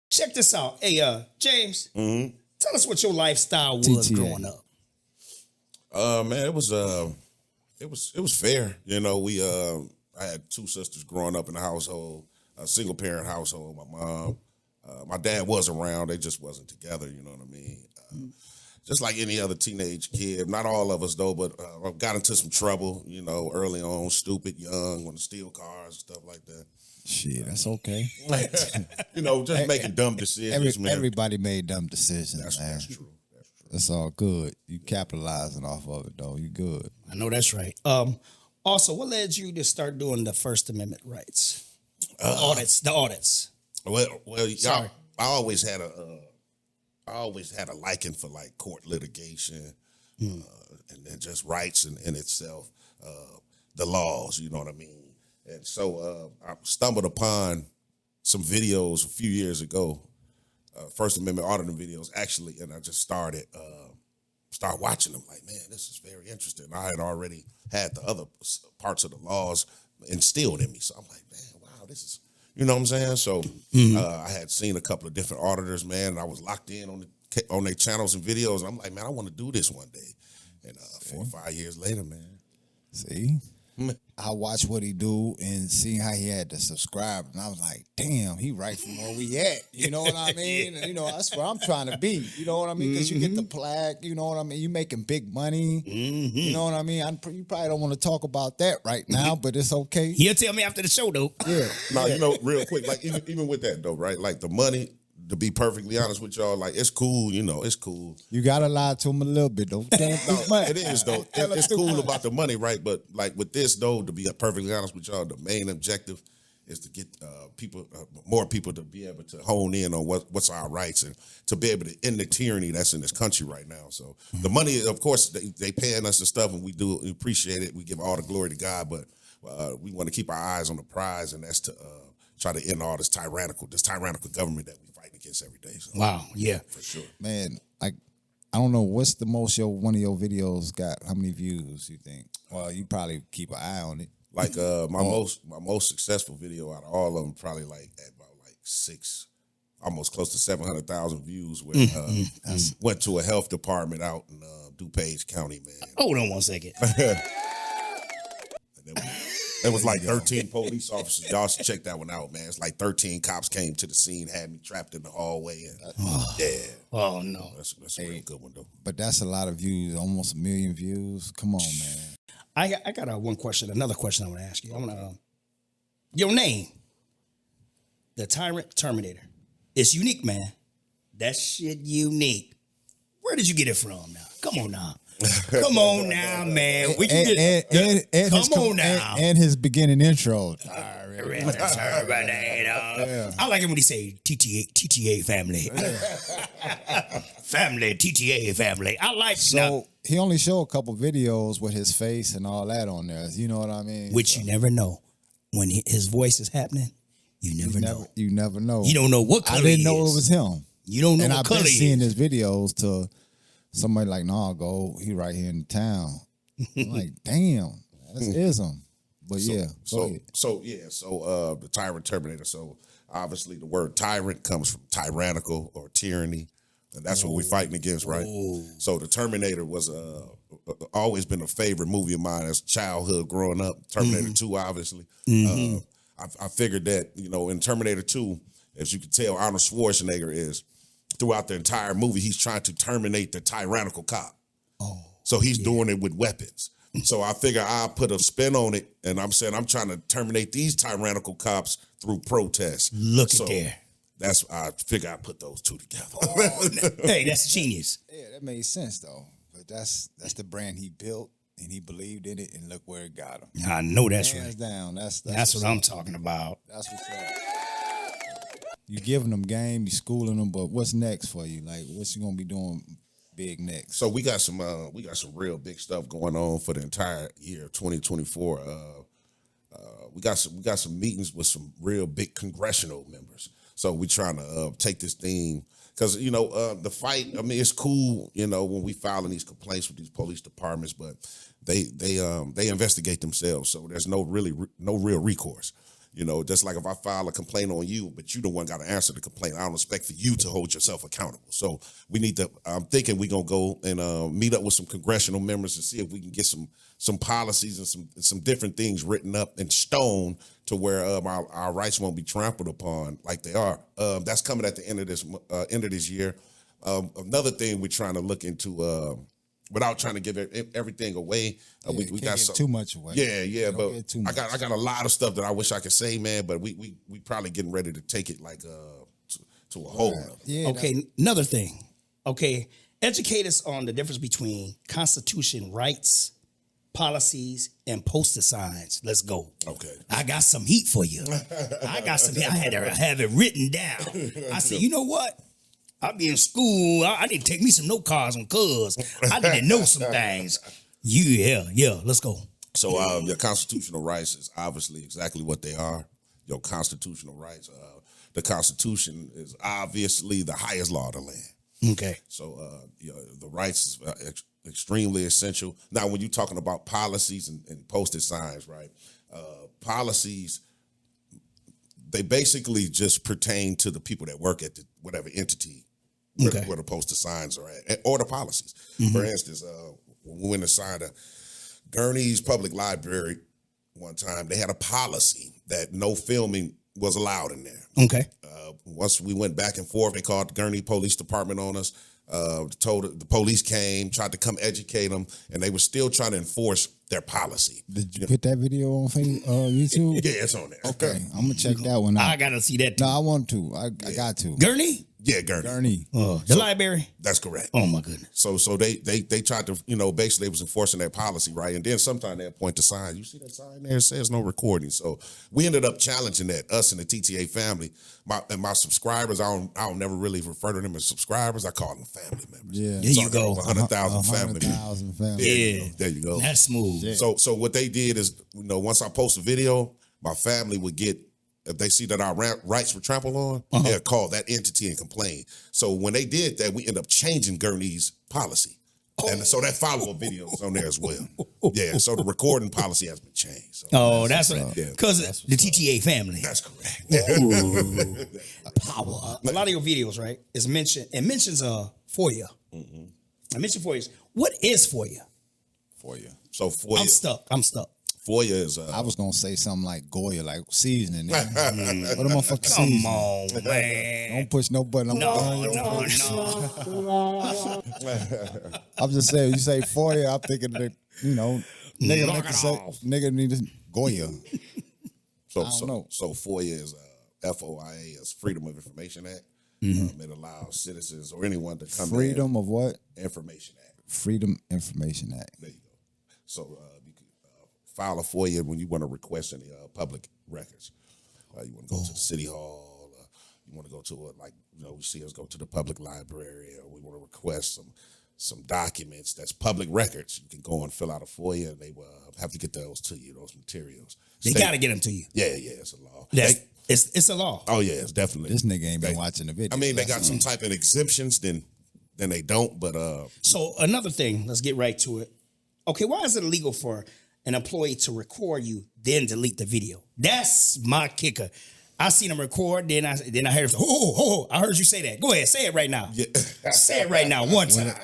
Check this out. Hey, James, tell us what your lifestyle was growing up. Man, it was fair. You know, I had two sisters growing up in the household, a single parent household. My mom, my dad was around. They just wasn't together. You know what I mean? Just like any other teenage kid. Not all of us though, but I got into some trouble. You know, early on, stupid, young, want to steal cars and stuff like that. Shit, that's okay. You know, just making dumb decisions, man. Everybody made dumb decisions, man. That's true. That's all good. You capitalizing off of it, though. You good. I know that's right. Also, what led you to start doing the First Amendment rights? The audits. Well, y'all, I always had a liking for like court litigation, and then just rights in itself, the laws. You know what I mean? And so I stumbled upon some videos a few years ago, First Amendment auditing videos, actually, and I just started watching them. Like, man, this is very interesting. I had already had the other parts of the laws instilled in me, so I'm like, man, wow, this is, you know what I'm saying? So I had seen a couple of different auditors, man, and I was locked in on their channels and videos, and I'm like, man, I want to do this one day. And 4 or 5 years later, man. See? I watched what he do and seeing how he had to subscribe, and I was like, damn, he right from where we at. You know what I mean? You know, that's where I'm trying to be. You know what I mean? Because you get the plaque, you know what I mean? You making big money. You know what I mean? You probably don't want to talk about that right now, but it's okay. He'll tell me after the show, though. Yeah. No, you know, real quick, like even with that though, right? Like the money, to be perfectly honest with y'all, like it's cool, you know, it's cool. You gotta lie to him a little bit, though. No, it is though. It's cool about the money, right? But like with this though, to be perfectly honest with y'all, the main objective is to get more people to be able to hone in on what's our rights and to be able to end the tyranny that's in this country right now. So the money, of course, they paying us and stuff, and we appreciate it. We give all the glory to God, but we want to keep our eyes on the prize, and that's to try to end all this tyrannical government that we fighting against every day. So, wow, yeah, for sure, man. Like, I don't know what's the most one of your videos got. How many views you think? Well, you probably keep an eye on it. Like my most successful video out of all of them, probably like at about like 6, almost close to 700,000 views. Where went to a health department out in DuPage County, man. Hold on one second. It was like 13 police officers. Y'all should check that one out, man. It's like 13 cops came to the scene, had me trapped in the hallway. And, yeah. Oh, no. That's a real good one, though. But that's a lot of views, almost 1 million views. Come on, man. I got another question I want to ask you. I want to, your name, the Tyrant Terminator. It's unique, man. That shit unique. Where did you get it from now? Come on now. Come on now, man. We can and his beginning intro. Terminator. I like it when he say TTA family. Family, TTA family. I like so he only showed a couple videos with his face and all that on there. You know what I mean? Which you never know. When his voice is happening, you never know. You never know. You don't know what color I didn't know it was him. You don't know and what color he is. And I've been seeing his videos to somebody like, nah, he right here in town. I'm like, damn, that's ism. But the Tyrant Terminator. So obviously the word tyrant comes from tyrannical or tyranny, and that's what we're fighting against, right? So the Terminator was always been a favorite movie of mine as childhood growing up. Terminator 2, obviously. I figured that, you know, in Terminator 2, as you can tell, Arnold Schwarzenegger is, throughout the entire movie, he's trying to terminate the tyrannical cop. So he's doing it with weapons. So I figure I'll put a spin on it, and I'm saying I'm trying to terminate these tyrannical cops through protests. Look at there. I figure I put those two together. Hey, that's genius. Yeah, that made sense though. But that's the brand he built, and he believed in it, and look where it got him. I know that's Hands right. Down. That's what I'm talking about. That's what's up. You giving them game, you schooling them, but what's next for you? Like, what's you gonna be doing big next? So we got some real big stuff going on for the entire year of 2024. We got some meetings with some real big congressional members. So we're trying to take this thing because you know the fight. I mean, it's cool, you know, when we filing these complaints with these police departments, but they investigate themselves, so there's no real recourse. You know, just like if I file a complaint on you, but you the one got to answer the complaint, I don't expect for you to hold yourself accountable. So we need to. I'm thinking we're gonna go and meet up with some congressional members and see if we can get some policies and some different things written up in stone to where our rights won't be trampled upon like they are. That's coming at the end of this year. Another thing we're trying to look into. Without trying to give everything away, we got some, too much away. Yeah, Don't but get too I much. got a lot of stuff that I wish I could say, man. But we probably getting ready to take it like to a whole. Yeah. Okay, another thing. Okay, educate us on the difference between Constitution rights, policies, and posted signs. Let's go. Okay. I got some heat for you. I had to have it written down. I said, you know what? I'll be in school. I need to take me some note cards on cuz I need to know some things. Yeah, let's go. So your constitutional rights is obviously exactly what they are. Your constitutional rights. The Constitution is obviously the highest law of the land. Okay. So the rights is extremely essential. Now, when you're talking about policies and posted signs, right? Policies, they basically just pertain to the people that work at whatever entity where the posted signs are at, or the policies. For instance, when we went to sign a Gurney's Public Library one time, they had a policy that no filming was allowed in there. Okay. Once we went back and forth, they called the Gurney Police Department on us. Told the police came, tried to come educate them, and they were still trying to enforce their policy. Did you put that video on YouTube? Yeah, it's on there. Okay, I'm gonna check that one out. I gotta see that. No, I want to. I got to. Gurney? Yeah, Gurney. Gurney. The library? That's correct. Oh my goodness. So they tried to, basically they was enforcing that policy, right? And then sometime they'll point to signs. You see that sign there? It says no recording. So we ended up challenging that, us and the TTA family. My subscribers, I don't never really refer to them as subscribers. I call them family members. Yeah. There you go. 100,000 family members. 100,000 family. Yeah. There you go. That's smooth. Yeah. So what they did is, once I post a video, my family would get, if they see that our rights were trampled on, they'll call that entity and complain. So when they did that, we ended up changing Gurney's policy. And so that follow-up video is on there as well. Yeah, so the recording policy has been changed. So Oh, that's right. yeah. Because the TTA family. That's correct. Power. A lot of your videos, right? It mentions FOIA. I mentioned FOIA. What is FOIA? For you. So FOIA, I'm stuck. FOIA is I was gonna say something like Goya, like seasoning. What a motherfucker seasoning. Come on, man. Don't push no button. No. I'm just saying, you say FOIA, I'm thinking that, nigga Knock need to it say, off. nigga need to Goya. so I don't know. so FOIA is FOIA is Freedom of Information Act. It allows citizens or anyone to come Freedom of what? Information Act. Freedom Information Act. There you go. So you can file a FOIA when you want to request any public records. You want to go to the city hall. You want to go to we see us go to the public library, or we want to request some documents that's public records. You can go and fill out a FOIA, and they will have to get those to you, those materials. They got to get them to you. Yeah, it's a law. It's a law. Oh yeah, it's definitely. This nigga ain't been watching the video. I mean, they got some type of exemptions, then they don't. But So another thing, let's get right to it. Okay, why is it illegal for an employee to record you, then delete the video? That's my kicker. I seen him record, then I heard him say, I heard you say that. Go ahead, say it right now. yeah. Say it right now, one time.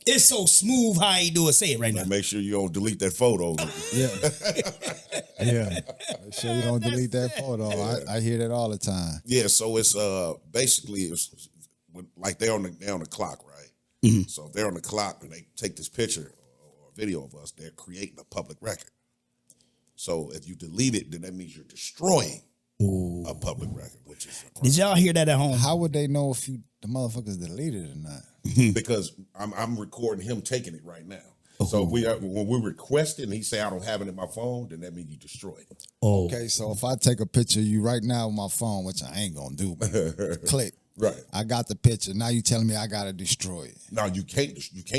It's so smooth how you do it. Say it right now. Make sure you don't delete that photo. Yeah. Make sure you don't delete that photo. I hear that all the time. Yeah, so it's basically like they're on the clock, right? So if they're on the clock and they take this picture or video of us, they're creating a public record. So if you delete it, then that means you're destroying a public record, which is a crime. Did y'all hear that at home? How would they know if the motherfuckers deleted it or not? Because I'm recording him taking it right now. So when we request it and he say I don't have it in my phone, then that means you destroyed it. Oh, Okay, so if I take a picture of you right now with my phone, which I ain't gonna do, but click. Right. I got the picture. Now you telling me I gotta destroy it. Now you can't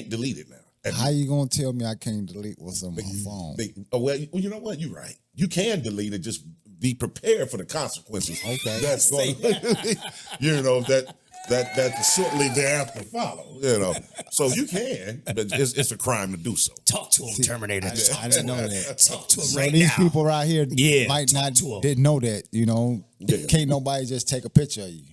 delete it now. And How you gonna tell me I can't delete what's on my phone? well, you know what? You're right. You can delete it. Just be prepared for the consequences. Okay. That's going to, that that shortly thereafter follow. You know, so you can, but it's a crime to do so. Talk to him, Terminator. I didn't know that. Talk to him So right these now. people right here might talk not to 'em. didn't know that. You know, can't nobody just take a picture of you.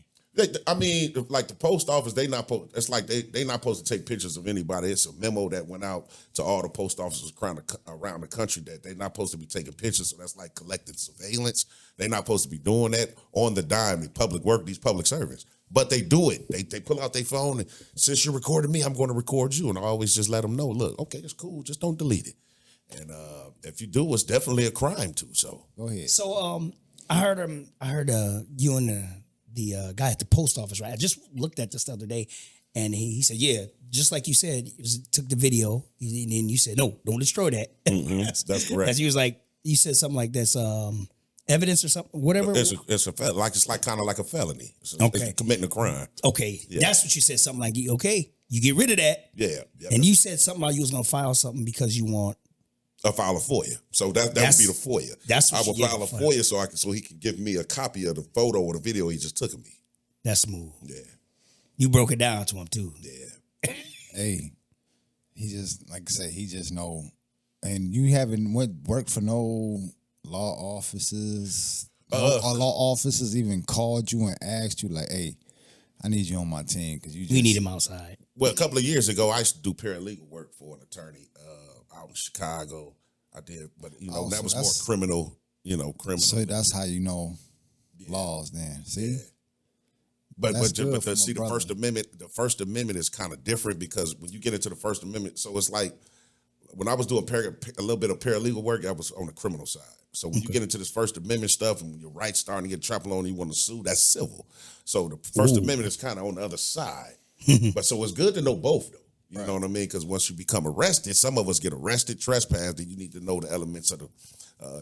I mean, like the post office, it's like they not supposed to take pictures of anybody. It's a memo that went out to all the post offices around the country that they're not supposed to be taking pictures. So that's like collective surveillance. They're not supposed to be doing that on the dime. These public servants, but they do it. They pull out their phone and since you're recording me, I'm going to record you. And I always just let them know, look, okay, it's cool. Just don't delete it. And if you do, it's definitely a crime too. So Go ahead. So I heard you and the guy at the post office, right? I just looked at this the other day, and he said, yeah, just like you said, took the video, and then you said, no, don't destroy that. that's correct. As he was like, you said something like that's evidence or something, whatever. It's like kind of like a felony. Okay. It's committing a crime. Okay, that's what you said. Something like, okay, you get rid of that. Yeah. And you said something like you was gonna file something because you want. I file a FOIA. So that would be the FOIA. That's what I would you file a get FOIA so he can give me a copy of the photo or the video he just took of me. That's smooth. Yeah. You broke it down to him too. Yeah. Hey, he just like I say, he just know. And you haven't worked for no law offices. Or law officers even called you and asked you like, "Hey, I need you on my team because We need him outside. Well, a couple of years ago, I used to do paralegal work for an attorney out in Chicago. I did, but that was more criminal. Criminal. So that's how you know laws. Then see. Yeah. But That's the good for my First Amendment. The First Amendment is kind of different because when you get into the First Amendment, so it's like when I was doing a little bit of paralegal work, I was on the criminal side. So when you get into this First Amendment stuff and your rights starting to get trampled on, you want to sue. That's civil. So the First Amendment is kind of on the other side. But so it's good to know both, though. You know what I mean? Because once you become arrested, some of us get arrested, trespass. Then you need to know the elements of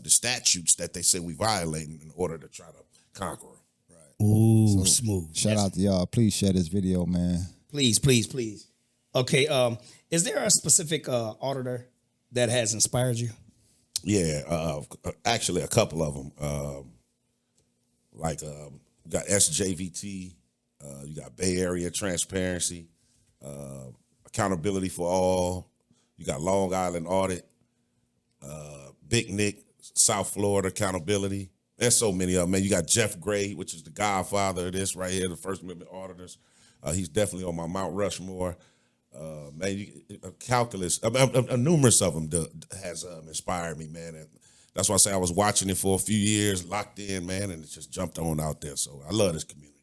the statutes that they say we violate in order to try to conquer them. Ooh, smooth. Shout out to y'all. Please share this video, man. Please. Okay. Is there a specific auditor that has inspired you? Yeah, actually a couple of them. You got SJVT, you got Bay Area Transparency, Accountability for All, you got Long Island Audit, Big Nick, South Florida Accountability. There's so many of them, man. You got Jeff Gray, which is the godfather of this right here, the First Amendment auditors. He's definitely on my Mount Rushmore. Calculus, numerous of them has inspired me, man. And that's why I say I was watching it for a few years, locked in, man, and it just jumped on out there. So I love this community.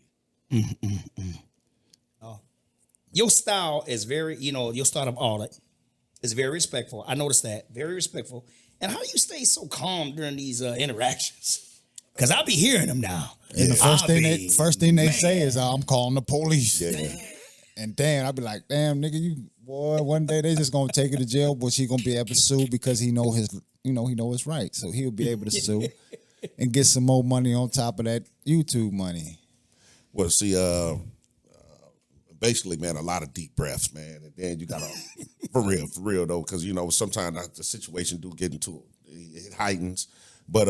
Your style is very, your style of audit is very respectful. I noticed that, very respectful. And how do you stay so calm during these interactions? Because I'll be hearing them now. And the first thing they say is, "I'm calling the police." Yeah. And damn, I'll be like, "Damn, nigga, one day they just gonna take you to jail, but he gonna be able to sue because he know his right. So he'll be able to sue and get some more money on top of that YouTube money." Well, see, basically, man, a lot of deep breaths, man, and then you gotta for real though, because sometimes the situation do get into it heightens. But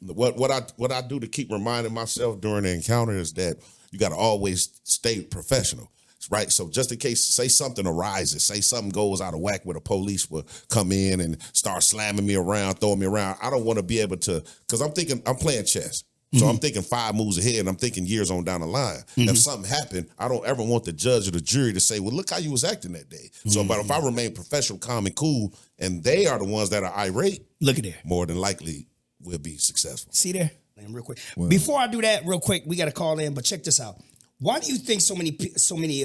what I do to keep reminding myself during the encounter is that you got to always stay professional, right? So just in case, say something arises, say something goes out of whack where the police will come in and start slamming me around, throwing me around. I don't want to be able to, because I'm playing chess. So I'm thinking 5 moves ahead, and I'm thinking years on down the line. If something happened, I don't ever want the judge or the jury to say, well, look how you was acting that day. So but if I remain professional, calm, and cool, and they are the ones that are irate, look at there. More than likely, we'll be successful. See there? Real quick. Well, before I do that, real quick, we got to call in, but check this out. Why do you think so many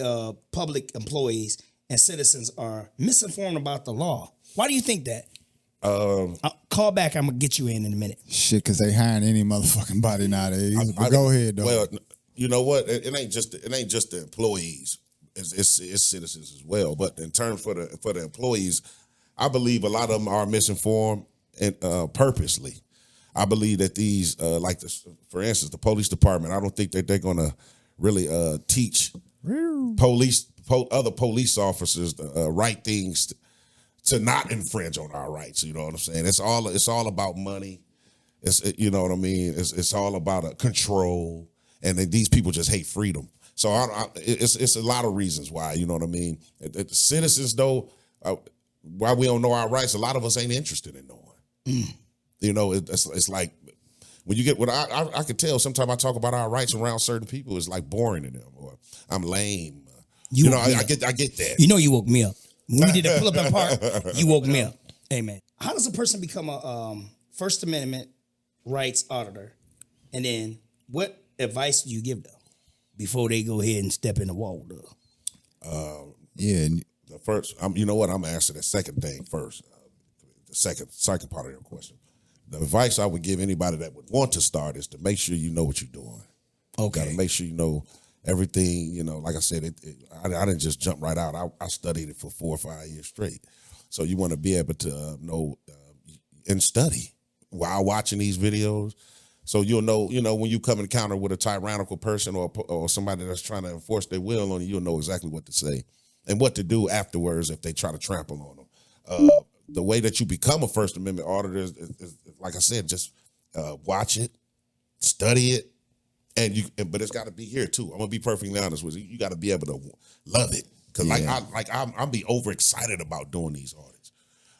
public employees and citizens are misinformed about the law? Why do you think that? Call back. I'm gonna get you in a minute. Shit, because they hiring any motherfucking body nowadays. Go ahead, though. Well, you know what? It ain't just the employees. It's citizens as well. But in terms for the employees, I believe a lot of them are misinformed and purposely. I believe that these, for instance, the police department, I don't think that they're going to really teach other police officers the right things to not infringe on our rights. You know what I'm saying? It's all about money. You know what I mean? It's all about control. And then these people just hate freedom. So it's a lot of reasons why, you know what I mean? Citizens, though, why we don't know our rights, a lot of us ain't interested in knowing. You know, it's like when you get what I could tell. Sometimes I talk about our rights around certain people, it's like boring to them, or I'm lame. You know, I get that. You know, you woke me up. When we did the pull up and park, you woke me up. Amen. How does a person become a First Amendment rights auditor? And then what advice do you give them before they go ahead and step in the wall, though? The first, you know what? I'm gonna answer the second thing first. The second part of your question. The advice I would give anybody that would want to start is to make sure you know what you're doing. Okay. You gotta make sure you know everything. You know, like I said, I didn't just jump right out. I studied it for 4 or 5 years straight. So you want to be able to know and study while watching these videos. So you'll know, when you come encounter with a tyrannical person or somebody that's trying to enforce their will on you, you'll know exactly what to say and what to do afterwards if they try to trample on them. The way that you become a First Amendment auditor is like I said, just watch it, study it, but it's got to be here too. I'm gonna be perfectly honest with you. You got to be able to love it because I'm be overexcited about doing these audits.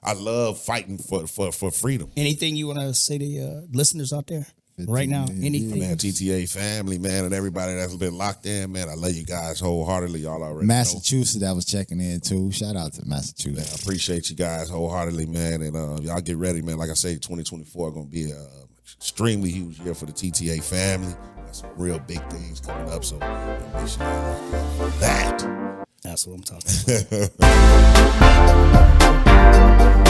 I love fighting for freedom. Anything you want to say to listeners out there right now? Anything? Man, TTA family, man, and everybody that's been locked in, man, I love you guys wholeheartedly. Y'all already Massachusetts that was checking in too. Shout out to Massachusetts. Man, I appreciate you guys wholeheartedly, man, and y'all get ready, man. Like I say, 2024 going to be a extremely huge year for the TTA family. Got some real big things coming up, so make sure y'all that. That's what I'm talking about.